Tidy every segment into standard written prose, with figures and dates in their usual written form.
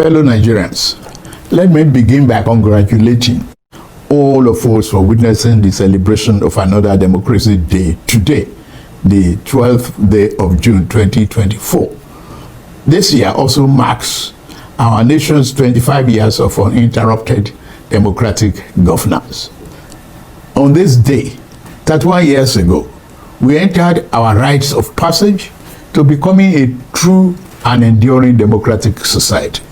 Fellow Nigerians, let me begin by congratulating all of us for witnessing the celebration of another Democracy Day today, the 12th day of June 2024. This year also marks our nation's 25 years of uninterrupted democratic governance. On this day, 31 years ago, we entered our rites of passage to becoming a true and enduring democratic society.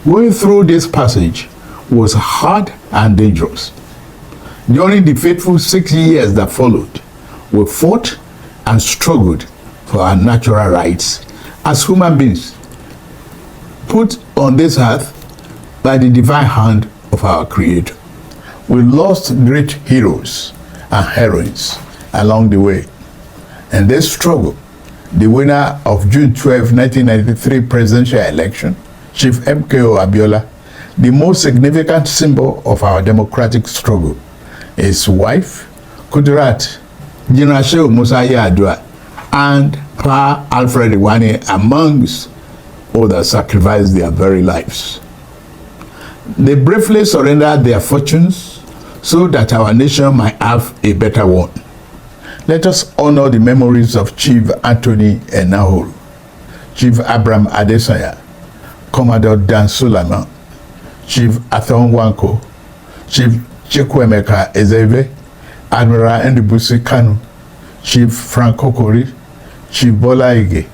Going through this passage was hard and dangerous. During the fateful 6 years that followed, we fought and struggled for our natural rights as human beings, put on this earth by the divine hand of our Creator. We lost great heroes and heroines along the way. In this struggle, the winner of June 12, 1993 presidential election, Chief MKO Abiola, the most significant symbol of our democratic struggle, his wife, Kudirat, General Shehu Musa Yar'Adua, and Pa Alfred Iwane, amongst others, sacrificed their very lives. They bravely surrendered their fortunes so that our nation might have a better one. Let us honor the memories of Chief Anthony Enahoro, Chief Abraham Adesanya, Commodore Dan Sulaiman, Chief Athon Wanko, Chief Chukwuemeka Ezeibe, Admiral Ndibusi Kanu, Chief Frank Okori, Chief Bola Ige,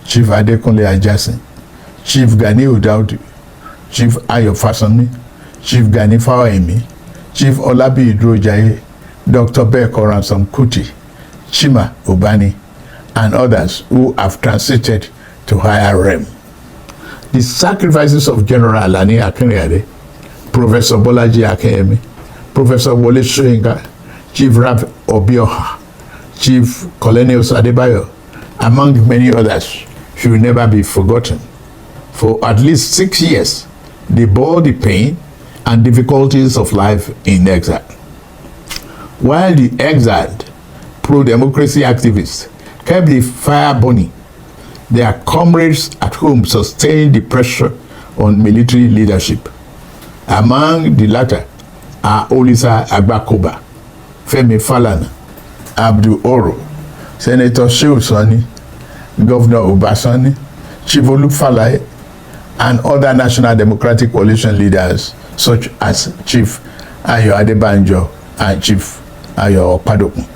Chief Adekunle Ajasin, Chief Gani Udaudu, Chief Ayo Fasani, Chief Gani Fawemi, Chief Olabi Idrojaye, Dr. Beko Ransom Kuti, Chima Ubani, and others who have transited to higher realm. The sacrifices of General Alani Akinrade, Professor Bolaji Akeyemi, Professor Wole Soyinka, Chief Rab Obioha, Chief Colonel Adebayo, among many others, should never be forgotten. For at least 6 years, they bore the pain and difficulties of life in exile. While the exiled pro-democracy activists kept the fire burning, their comrades at home sustained the pressure on military leadership. Among the latter are Olisa Agbakoba, Femi Falana, Abdul Oro, Senator Shehu Sani, Governor Obasani, Chief Olufalaye, and other National Democratic Coalition leaders such as Chief Ayo Adebanjo and Chief Ayo Padokun.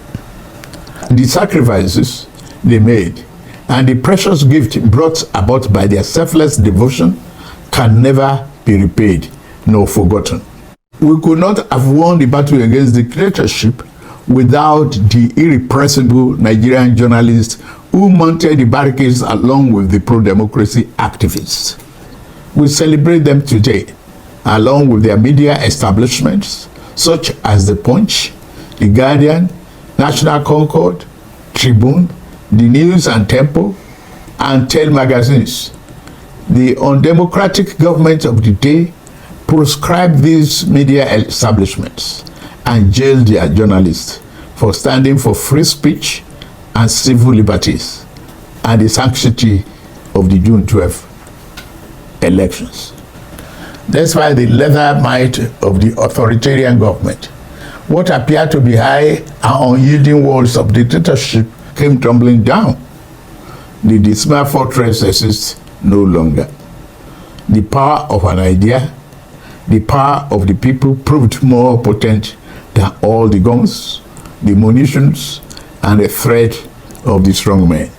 The sacrifices they made and the precious gift brought about by their selfless devotion can never be repaid nor forgotten. We could not have won the battle against dictatorship without the irrepressible Nigerian journalists who mounted the barricades along with the pro-democracy activists. We celebrate them today, along with their media establishments such as The Punch, The Guardian, National Concord, Tribune, The News and Tempo, and Tel magazines. The undemocratic government of the day proscribed these media establishments and jailed their journalists for standing for free speech and civil liberties and the sanctity of the June 12 elections. Despite the leather might of the authoritarian government, what appeared to be high and unyielding walls of dictatorship came tumbling down. The dismal fortress exists no longer. The power of an idea, the power of the people proved more potent than all the guns, the munitions, and the threat of the strong men.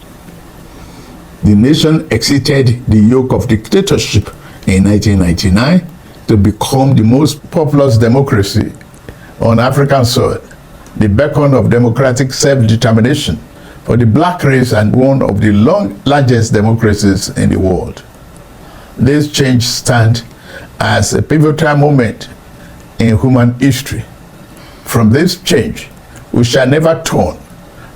The nation exited the yoke of dictatorship in 1999 to become the most populous democracy on African soil, the beacon of democratic self-determination for the black race and one of the largest democracies in the world. This change stands as a pivotal moment in human history. From this change, we shall never turn,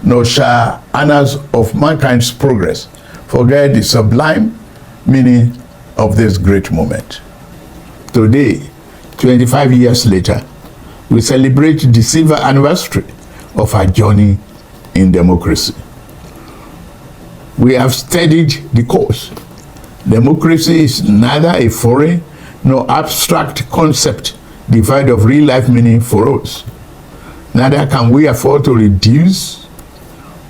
nor shall annals of mankind's progress forget the sublime meaning of this great moment. Today, 25 years later, we celebrate the silver anniversary of our journey in democracy. We have steadied the course Democracy is neither a foreign nor abstract concept devoid of real-life meaning for us. Neither can we afford to reduce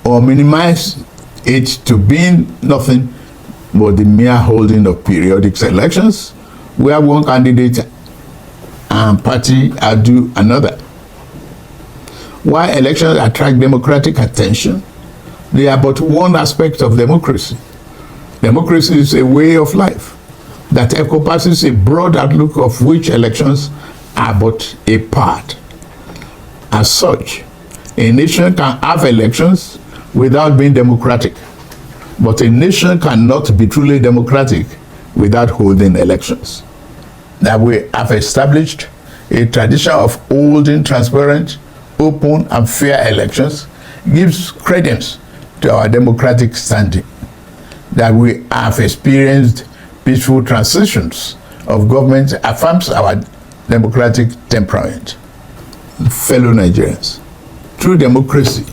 or minimize it to being nothing but the mere holding of periodic elections, where one candidate and party outdo another. While elections attract democratic attention, they are but one aspect of democracy. Democracy is a way of life that encompasses a broad outlook of which elections are but a part. As such, a nation can have elections without being democratic, but a nation cannot be truly democratic without holding elections. That we have established a tradition of holding transparent, open, and fair elections gives credence to our democratic standing. That we have experienced peaceful transitions of government affirms our democratic temperament. Fellow Nigerians, true democracy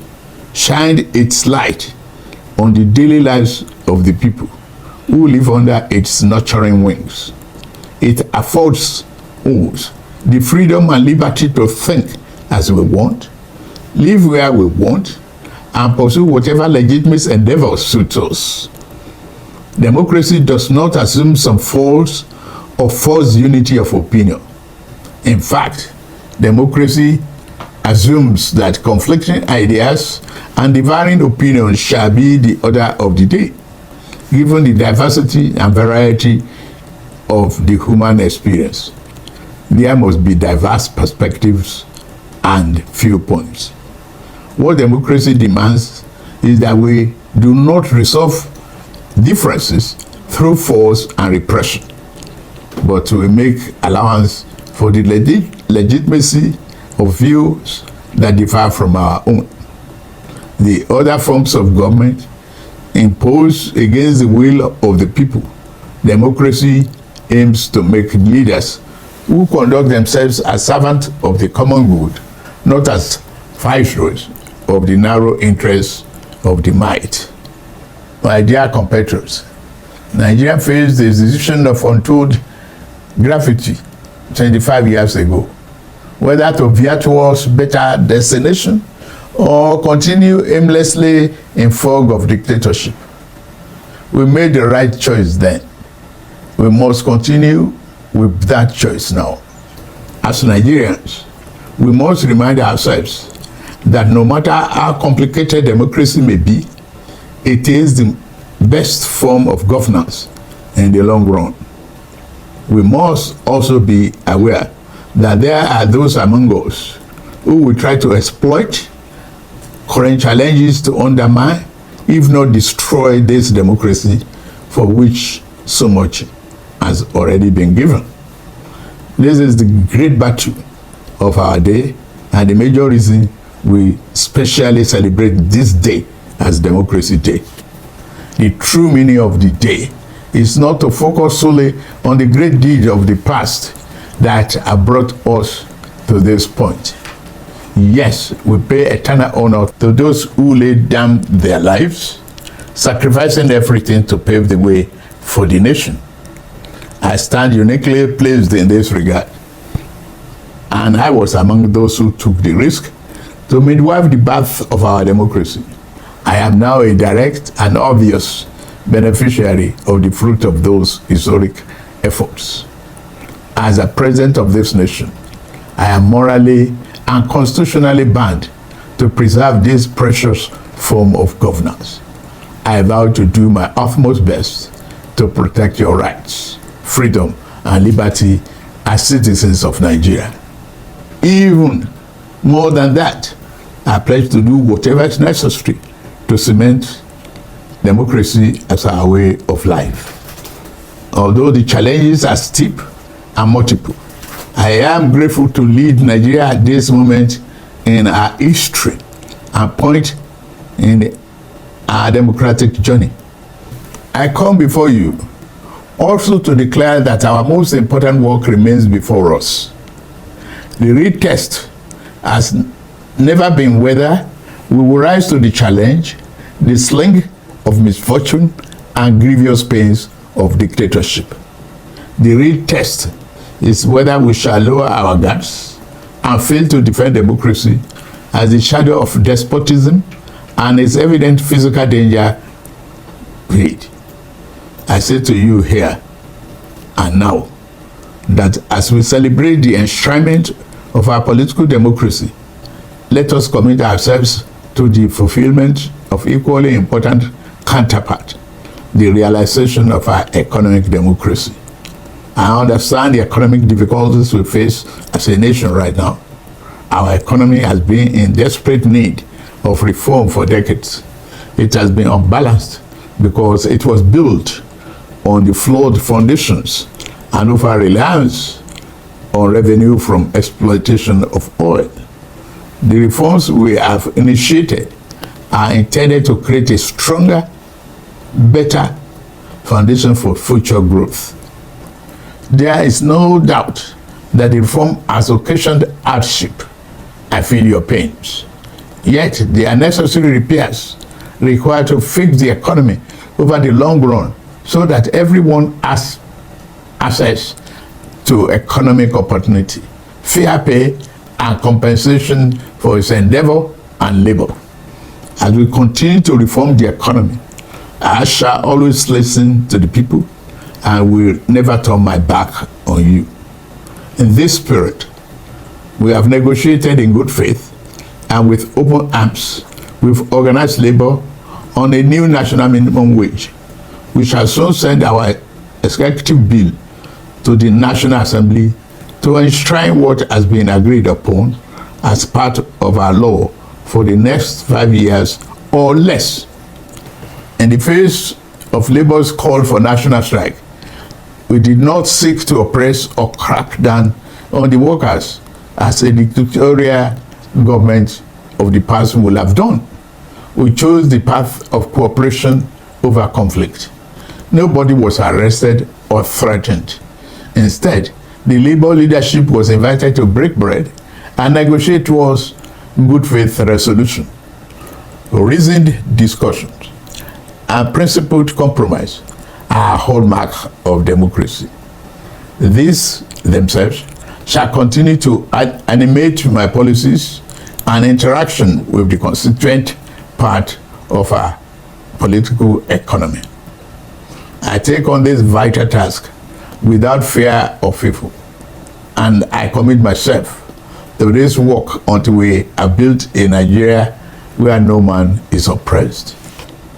shined its light on the daily lives of the people who live under its nurturing wings. It affords us the freedom and liberty to think as we want, live where we want, and pursue whatever legitimate endeavors suit us. Democracy does not assume some false or forced unity of opinion. In fact, democracy assumes that conflicting ideas and differing opinions shall be the order of the day, given the diversity and variety of the human experience. There must be diverse perspectives and viewpoints. What democracy demands is that we do not resolve differences through force and repression, but to make allowance for the legitimacy of views that differ from our own. The other forms of government imposed against the will of the people. Democracy aims to make leaders who conduct themselves as servants of the common good, not as viceroys of the narrow interests of the might. My dear compatriots, Nigeria faced the decision of untold gravity 25 years ago, whether to veer towards better destination or continue aimlessly in fog of dictatorship. We made the right choice then. We must continue with that choice now. As Nigerians, we must remind ourselves that no matter how complicated democracy may be, it is the best form of governance in the long run. We must also be aware that there are those among us who will try to exploit current challenges to undermine, if not destroy, this democracy for which so much has already been given. This is the great battle of our day and the major reason we specially celebrate this day as Democracy Day. The true meaning of the day is not to focus solely on the great deeds of the past that have brought us to this point. Yes, we pay eternal honor to those who laid down their lives, sacrificing everything to pave the way for the nation. I stand uniquely placed in this regard, and I was among those who took the risk to midwife the birth of our democracy. I am now a direct and obvious beneficiary of the fruit of those historic efforts. As a president of this nation, I am morally and constitutionally bound to preserve this precious form of governance. I vow to do my utmost best to protect your rights, freedom, and liberty as citizens of Nigeria. Even more than that, I pledge to do whatever is necessary to cement democracy as our way of life. Although the challenges are steep and multiple, I am grateful to lead Nigeria at this moment in our history and point in our democratic journey. I come before you also to declare that our most important work remains before us. The real test has never been whether we will rise to the challenge, the sling of misfortune and grievous pains of dictatorship. The real test is whether we shall lower our guards and fail to defend democracy as the shadow of despotism and its evident physical danger create. I say to you here and now that as we celebrate the enshrinement of our political democracy, let us commit ourselves to the fulfillment of equally important counterpart, the realization of our economic democracy. I understand the economic difficulties we face as a nation right now. Our economy has been in desperate need of reform for decades. It has been unbalanced because it was built on the flawed foundations and over-reliance on revenue from exploitation of oil. The reforms we have initiated are intended to create a stronger, better foundation for future growth. There is no doubt that the reform has occasioned hardship. I feel your pains. Yet, they are necessary repairs required to fix the economy over the long run so that everyone has access to economic opportunity, fair pay, and compensation for its endeavor and labor. As we continue to reform the economy, I shall always listen to the people and will never turn my back on you. In this spirit, we have negotiated in good faith and with open arms with organized labor on a new national minimum wage. We shall soon send our executive bill to the National Assembly to enshrine what has been agreed upon as part of our law for the next 5 years or less. In the face of labor's call for national strike, we did not seek to oppress or crack down on the workers as a dictatorial government of the past would have done. We chose the path of cooperation over conflict. Nobody was arrested or threatened. Instead, the labor leadership was invited to break bread and negotiate towards good faith resolution. Reasoned discussions and principled compromise are a hallmark of democracy. These themselves shall continue to animate my policies and interaction with the constituent part of our political economy. I take on this vital task without fear or favor, and I commit myself to this work until we have built a Nigeria where no man is oppressed.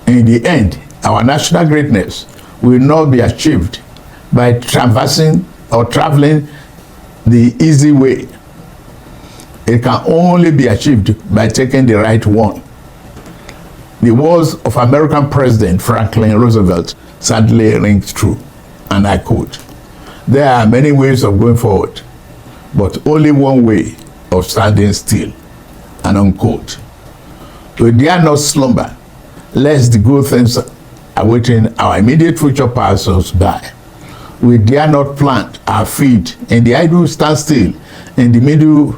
In the end, our national greatness will not be achieved by traversing or traveling the easy way. It can only be achieved by taking the right one. The words of American President Franklin Roosevelt sadly ring true, and I quote, "There are many ways of going forward, but only one way of standing still," and unquote. We dare not slumber, lest the good things awaiting our immediate future pass us by. We dare not plant our feet in the idle standstill in the middle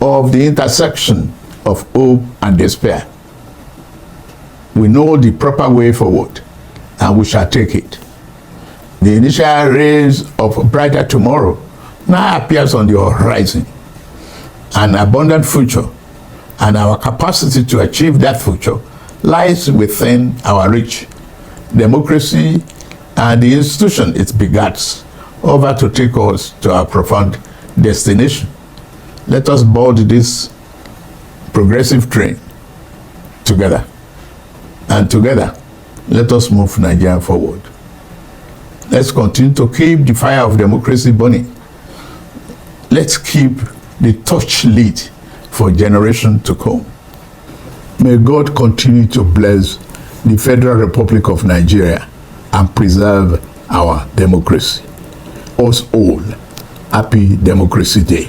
of the intersection of hope and despair. We know the proper way forward, and we shall take it. The initial rays of a brighter tomorrow now appears on the horizon. An abundant future, and our capacity to achieve that future lies within our reach. Democracy and the institution it begats over to take us to our profound destination. Let us board this progressive train together. And together, let us move Nigeria forward. Let's continue to keep the fire of democracy burning. Let's keep the torch lit for generations to come. May God continue to bless the Federal Republic of Nigeria and preserve our democracy. Us all, happy Democracy Day.